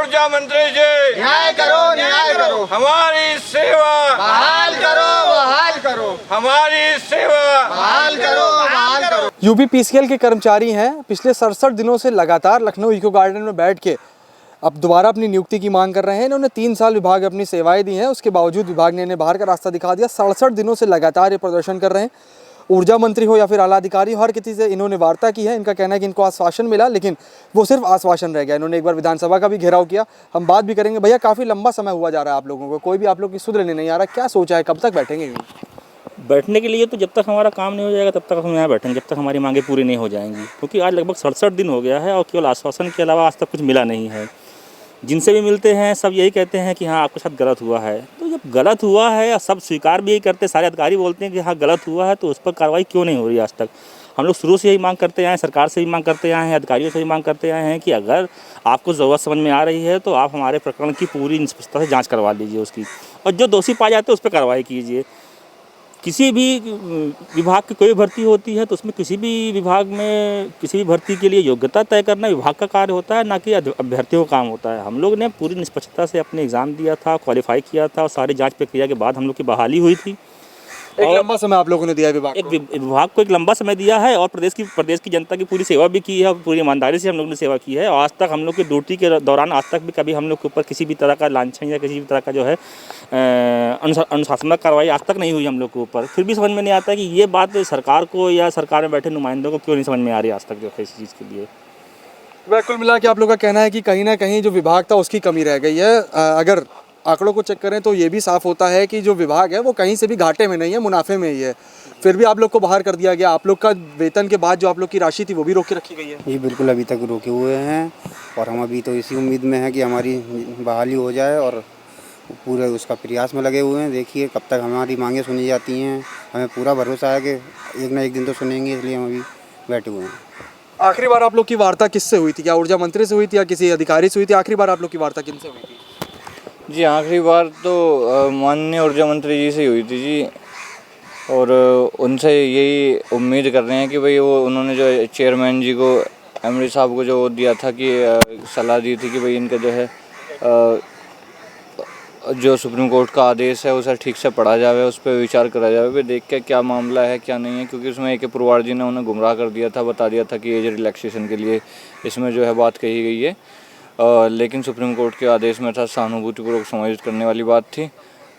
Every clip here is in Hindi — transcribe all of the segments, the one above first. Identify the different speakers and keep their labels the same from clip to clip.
Speaker 1: ऊर्जा मंत्री जी,
Speaker 2: न्याय करो, न्याय करो,
Speaker 1: हमारी सेवा
Speaker 2: बहाल करो, बहाल करो,
Speaker 1: हमारी सेवा
Speaker 2: बहाल करो, बहाल करो।
Speaker 3: यूपी पीसीएल के कर्मचारी हैं, पिछले 67 दिनों से लगातार लखनऊ इको गार्डन में बैठ के अब दोबारा अपनी नियुक्ति की मांग कर रहे हैं। इन्होंने 3 साल विभाग अपनी सेवाएं दी हैं, उसके बावजूद विभाग ने इन्हें बाहर का रास्ता दिखा दिया। 67 दिनों से लगातार ये प्रदर्शन कर रहे हैं। ऊर्जा मंत्री हो या फिर आला अधिकारी हो, हर किसी से इन्होंने वार्ता की है। इनका कहना है कि इनको आश्वासन मिला, लेकिन वो सिर्फ आश्वासन रह गया। इन्होंने एक बार विधानसभा का भी घेराव किया। हम बात भी करेंगे। भैया, काफ़ी लंबा समय हुआ जा रहा है आप लोगों को, कोई भी आप लोग की सुध लेने नहीं आ रहा, क्या सोचा है, कब तक बैठेंगे?
Speaker 4: बैठने के लिए तो जब तक हमारा काम नहीं हो जाएगा तब तक हम यहाँ बैठेंगे, जब तक हमारी मांगें पूरी नहीं हो जाएंगी। क्योंकि आज लगभग 67 दिन हो गया है और केवल आश्वासन के अलावा आज तक कुछ मिला नहीं है। जिनसे भी मिलते हैं सब यही कहते हैं कि हाँ आपके साथ गलत हुआ है। तो जब गलत हुआ है और सब स्वीकार भी यही करते, सारे अधिकारी बोलते हैं कि हाँ गलत हुआ है, तो उस पर कार्रवाई क्यों नहीं हो रही आज तक? हम लोग शुरू से यही मांग करते आए हैं, सरकार से भी मांग करते आए हैं, अधिकारियों से भी मांग करते आए हैं कि अगर आपको ज़रूरत समझ में आ रही है तो आप हमारे प्रकरण की पूरी निष्पक्षता से जाँच करवा लीजिए उसकी, और जो दोषी पाए जाते हैं उस पर कार्रवाई कीजिए। किसी भी विभाग की कोई भर्ती होती है तो उसमें किसी भी विभाग में किसी भी भर्ती के लिए योग्यता तय करना विभाग का कार्य होता है, ना कि अभ्यर्थियों का काम होता है। हम लोग ने पूरी निष्पक्षता से अपने एग्ज़ाम दिया था, क्वालिफाई किया था और सारी जांच प्रक्रिया के बाद हम लोग की बहाली हुई थी।
Speaker 3: एक लंबा समय आप लोगों ने दिया विभाग को।
Speaker 4: विभाग को एक लंबा समय दिया है और प्रदेश की जनता की पूरी सेवा भी की है, पूरी ईमानदारी से हम लोग ने सेवा की है। और आज तक हम लोग की ड्यूटी के दौरान आज तक भी कभी हम लोग के ऊपर किसी भी तरह का लांछन या किसी भी तरह का जो है अनुशासनात्मक कार्रवाई आज तक नहीं हुई हम लोग के ऊपर। फिर भी समझ में नहीं आता कि ये बात सरकार को या सरकार में बैठे नुमाइंदों को क्यों नहीं समझ में आ रही आज तक जो है इस चीज़ के लिए।
Speaker 3: वह कुल मिला के आप लोग का कहना है कि कहीं ना कहीं जो विभाग था उसकी कमी रह गई है। अगर आंकड़ों को चेक करें तो ये भी साफ होता है कि जो विभाग है वो कहीं से भी घाटे में नहीं है, मुनाफे में ही है। फिर भी आप लोग को बाहर कर दिया गया। आप लोग का वेतन के बाद जो आप लोग की राशि थी वो भी रोक के रखी गई है।
Speaker 5: जी बिल्कुल, अभी तक रोके हुए हैं और हम अभी तो इसी उम्मीद में हैं कि हमारी बहाली हो जाए और पूरे उसका प्रयास में लगे हुए हैं। देखिए कब तक हमारी मांगें सुनी जाती हैं, हमें पूरा भरोसा है कि एक ना एक दिन तो सुनेंगे, इसलिए हम अभी बैठे हुए हैं।
Speaker 3: आखिरी बार आप लोग की वार्ता किससे हुई थी? क्या ऊर्जा मंत्री से हुई थी या किसी अधिकारी से हुई थी? आखिरी बार आप लोग की वार्ता किनसे हुई थी?
Speaker 1: जी आखिरी बार तो माननीय ऊर्जा मंत्री जी से हुई थी जी, और उनसे यही उम्मीद कर रहे हैं कि भाई वो उन्होंने जो चेयरमैन जी को, एमडी साहब को जो दिया था कि सलाह दी थी कि भाई इनका जो है जो सुप्रीम कोर्ट का आदेश है उसे ठीक से पढ़ा जाए, उस पर विचार करा जाए, भाई देख के क्या मामला है क्या नहीं है। क्योंकि उसमें एक पुरवार जी ने उन्हें गुमराह कर दिया था, बता दिया था कि एज रिलैक्सेशन के लिए इसमें जो है बात कही गई है, लेकिन सुप्रीम कोर्ट के आदेश में था सहानुभूतिपूर्वक समायोजित करने वाली बात थी।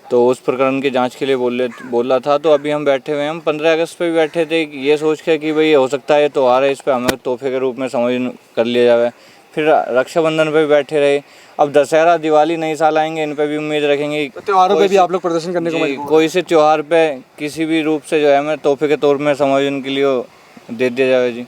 Speaker 1: तो उस प्रकरण की जांच के लिए बोला था। तो अभी हम बैठे हुए हैं, हम 15 अगस्त पे भी बैठे थे ये सोच के कि भाई हो सकता है त्योहार है, इस पर हमें तोहफे के रूप में समायोजन कर लिया जाए। फिर रक्षाबंधन पे भी बैठे रहे। अब दशहरा, दिवाली, नए साल आएंगे, इन पे भी उम्मीद रखेंगे।
Speaker 3: तो त्योहारों पे भी आप लोग प्रदर्शन करने को मजबूर?
Speaker 1: कोई से त्यौहार पे किसी भी रूप से जो है हमें तोहफे के तौर में समायोजन के लिए दे दिया जाए जी।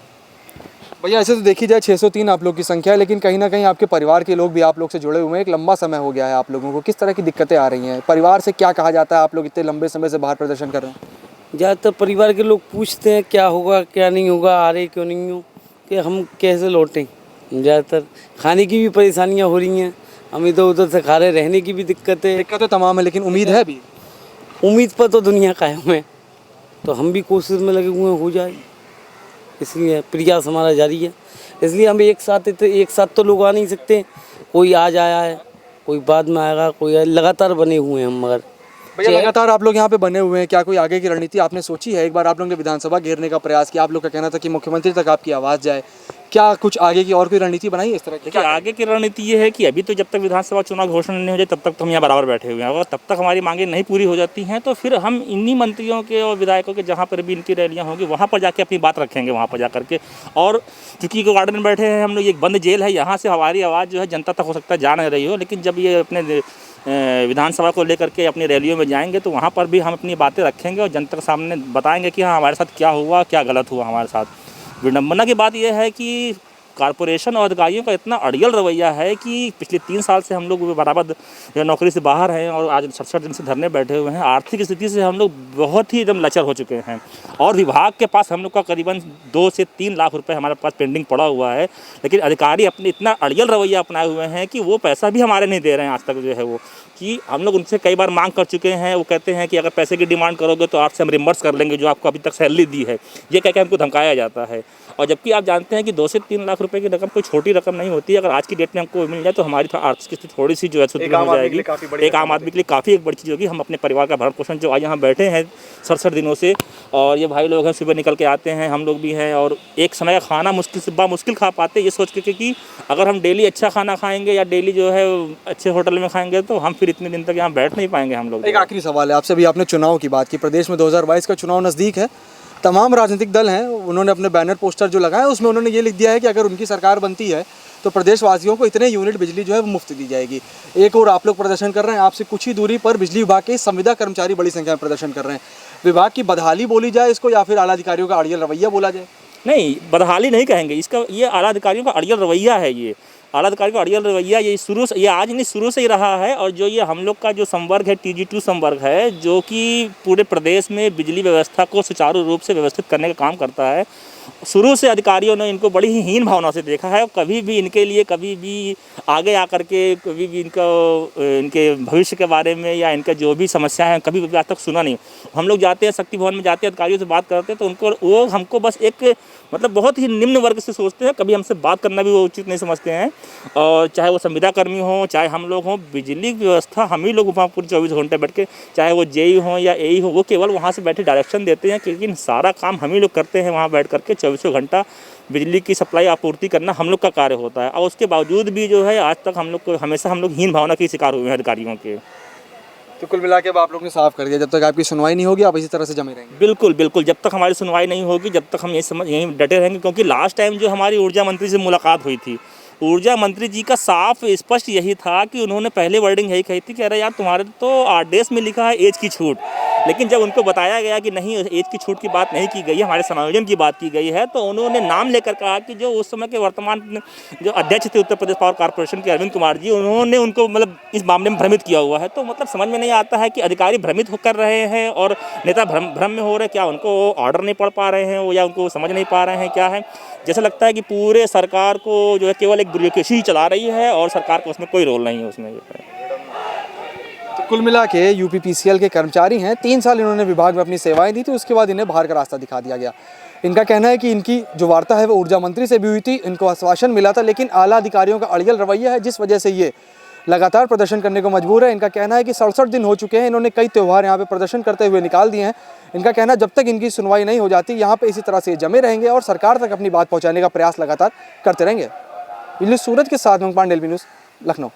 Speaker 3: भैया ऐसे तो देखी जाए 603 आप लोग की संख्या है, लेकिन कहीं ना कहीं आपके परिवार के लोग भी आप लोग से जुड़े हुए हैं। एक लंबा समय हो गया है आप लोगों को, किस तरह की दिक्कतें आ रही हैं? परिवार से क्या कहा जाता है? आप लोग इतने लंबे समय से बाहर प्रदर्शन कर रहे हैं।
Speaker 6: ज़्यादातर परिवार के लोग पूछते हैं क्या होगा क्या नहीं होगा, आ रहे क्यों नहीं हो, कि हम कैसे लौटें। ज़्यादातर खाने की भी परेशानियाँ हो रही हैं, हम इधर उधर से खा रहे, रहने की भी दिक्कतें
Speaker 3: तमाम है, लेकिन उम्मीद है भी।
Speaker 6: उम्मीद पर तो दुनिया कायम है, तो हम भी कोशिश में लगे हुए हैं हो जाए, इसलिए प्रयास हमारा जारी है। इसलिए हम एक साथ तो लोग आ नहीं सकते, कोई आज आया है, कोई बाद में आएगा, कोई लगातार बने हुए हैं हम। मगर
Speaker 3: भैया लगातार आप लोग यहाँ पे बने हुए हैं, क्या कोई आगे की रणनीति आपने सोची है? एक बार आप लोगों ने विधानसभा घेरने का प्रयास किया, आप लोग का कहना था कि मुख्यमंत्री तक आपकी आवाज़ जाए, क्या कुछ आगे की और कोई रणनीति बनाई है इस तरह की?
Speaker 4: देखिए आगे की रणनीति ये है कि अभी तो जब तक विधानसभा चुनाव घोषणा नहीं हो जाए तब तक तो हम यहाँ बराबर बैठे हुए हैं, और तब तक हमारी मांगें नहीं पूरी हो जाती हैं तो फिर हम इन्हीं मंत्रियों के और विधायकों के जहाँ पर भी इनकी रैलियाँ होंगी वहाँ पर जाके अपनी बात रखेंगे, वहाँ पर जा करके। और चूँकि इको गार्डन में बैठे हैं हम लोग, एक बंद जेल है, यहाँ से हमारी आवाज़ जो है जनता तक हो सकता है जा नहीं रही हो, लेकिन जब ये अपने विधानसभा को लेकर के अपनी रैलियों में जाएंगे तो वहाँ पर भी हम अपनी बातें रखेंगे और जनता के सामने बताएंगे कि हाँ हमारे साथ क्या हुआ, क्या गलत हुआ हमारे साथ। विडम्बना की बात यह है कि कॉरपोरेशन और अधिकारियों का इतना अड़ियल रवैया है कि पिछले 3 साल से हम लोग बराबर नौकरी से बाहर हैं और आज 67 दिन से धरने बैठे हुए हैं। आर्थिक स्थिति से हम लोग बहुत ही एकदम लचर हो चुके हैं और विभाग के पास हम लोग का करीबन 2 से 3 लाख रुपए हमारे पास पेंडिंग पड़ा हुआ है, लेकिन अधिकारी अपने इतना अड़ियल रवैया अपनाए हुए हैं कि वो पैसा भी हमारे नहीं दे रहे हैं आज तक। जो है वो कि हम लोग उनसे कई बार मांग कर चुके हैं, वो कहते हैं कि अगर पैसे की डिमांड करोगे तो आपसे हम रिम्बर्स कर लेंगे जो आपको अभी तक सैलरी दी है, ये कह के हमको धमकाया जाता है। और जबकि आप जानते हैं कि 2 से 3 लाख रुपए रुपए की रकम कोई छोटी रकम नहीं होती है। अगर आज की डेट में हमको मिल जाए तो हमारी आर्थिक स्थिति थोड़ी सी जो है सुदृढ़ हो जाएगी। एक आम आदमी के लिए काफ़ी एक बड़ी चीज़ होगी। हम अपने परिवार का भरण पोषण जो आज यहाँ बैठे हैं 67 दिनों से, और ये भाई लोग हैं सुबह निकल के आते हैं, हम लोग भी हैं, और एक समय का खाना मुश्किल से मुश्किल खा पाते ये सोच के कि अगर हम डेली अच्छा खाना खाएंगे या डेली जो है अच्छे होटल में खाएंगे तो हम फिर इतने दिन तक यहाँ बैठ नहीं पाएंगे हम लोग।
Speaker 3: एक आखिरी सवाल है आपसे, भी आपने चुनाव की बात की, प्रदेश में 2022 का चुनाव नज़दीक है, तमाम राजनीतिक दल हैं, उन्होंने अपने बैनर पोस्टर जो लगाए उसमें उन्होंने ये लिख दिया है कि अगर उनकी सरकार बनती है तो प्रदेशवासियों को इतने यूनिट बिजली जो है वो मुफ्त दी जाएगी। एक और आप लोग प्रदर्शन कर रहे हैं, आपसे कुछ ही दूरी पर बिजली विभाग के संविदा कर्मचारी बड़ी संख्या में प्रदर्शन कर रहे हैं। विभाग की बदहाली बोली जाए इसको, या फिर आला अधिकारियों का अड़ियल रवैया बोला जाए?
Speaker 4: नहीं, बदहाली नहीं कहेंगे इसका, ये आला अधिकारियों का अड़ियल रवैया है। ये आला अधिकारी का अड़ियल रवैया ये शुरू से, ये आज नहीं शुरू से ही रहा है। और जो ये हम लोग का जो संवर्ग है TG2 संवर्ग है, जो कि पूरे प्रदेश में बिजली व्यवस्था को सुचारू रूप से व्यवस्थित करने का काम करता है, शुरू से अधिकारियों ने इनको बड़ी ही हीन भावना से देखा है। कभी भी इनके लिए कभी भी आगे आकर के कभी भी इनके भविष्य के बारे में या इनका जो भी समस्या है कभी भी आज तक सुना नहीं। हम लोग जाते हैं शक्ति भवन में, जाते हैं अधिकारियों से बात करते हैं तो उनको वो हमको बस एक मतलब बहुत ही निम्न वर्ग से सोचते हैं, कभी हमसे बात करना भी वो उचित नहीं समझते हैं। और चाहे वो संविदा कर्मी हों, चाहे हम लोग हों, बिजली की व्यवस्था हम ही लोग वहाँ पूरे 24 घंटे बैठ के, चाहे वो JE हों या AE हो, वो केवल वहाँ से बैठे डायरेक्शन देते हैं, लेकिन सारा काम हम ही लोग करते हैं। वहाँ बैठ करके 24 घंटा बिजली की सप्लाई आपूर्ति करना हम लोग का कार्य होता है। और उसके बावजूद भी जो है आज तक हम लोग को हमेशा हम लोग हीन भावना के शिकार हुए हैं अधिकारियों के।
Speaker 3: तो कुल मिला के अब आप लोग ने साफ कर दिया, जब तक आपकी सुनवाई नहीं होगी आप इसी तरह से जमे रहेंगे?
Speaker 4: बिल्कुल बिल्कुल, जब तक हमारी सुनवाई नहीं होगी, जब तक हम यहीं डटे रहेंगे। क्योंकि लास्ट टाइम जो हमारी ऊर्जा मंत्री से मुलाकात हुई थी, ऊर्जा मंत्री जी का साफ स्पष्ट यही था कि उन्होंने पहले वर्डिंग यही कही थी कि अरे यार तुम्हारे तो RDS में लिखा है एज की छूट, लेकिन जब उनको बताया गया कि नहीं एज की छूट की बात नहीं की गई है, हमारे समायोजन की बात की गई है, तो उन्होंने नाम लेकर कहा कि जो उस समय के वर्तमान जो अध्यक्ष थे उत्तर प्रदेश पावर कॉर्पोरेशन के अरविंद कुमार जी, उन्होंने उनको मतलब इस मामले में भ्रमित किया हुआ है। तो मतलब समझ में नहीं आता है कि अधिकारी भ्रमित कर रहे हैं और नेता भ्रम में हो रहे हैं, क्या उनको ऑर्डर नहीं पढ़ पा रहे हैं या उनको समझ नहीं पा रहे हैं, क्या है। जैसा लगता है कि पूरे सरकार को जो है केवल एक ब्यूरोक्रेसी ही चला रही है और सरकार को उसमें कोई रोल नहीं है उसमें जो है।
Speaker 3: तो कुल मिला के UPPCL के कर्मचारी हैं, 3 साल इन्होंने विभाग में अपनी सेवाएं दी थी, उसके बाद इन्हें बाहर का रास्ता दिखा दिया गया। इनका कहना है कि इनकी जो वार्ता है वो ऊर्जा मंत्री से भी हुई थी, इनको आश्वासन मिला था, लेकिन आला अधिकारियों का अड़ियल रवैया है जिस वजह से ये लगातार प्रदर्शन करने को मजबूर है। इनका कहना है कि 67 दिन हो चुके हैं, इन्होंने कई त्यौहार यहाँ पे प्रदर्शन करते हुए निकाल दिए हैं। इनका कहना है जब तक इनकी सुनवाई नहीं हो जाती यहाँ पे इसी तरह से जमे रहेंगे और सरकार तक अपनी बात पहुँचाने का प्रयास लगातार करते रहेंगे। सूरज के साथ मंग पांडे, LB न्यूज़, लखनऊ।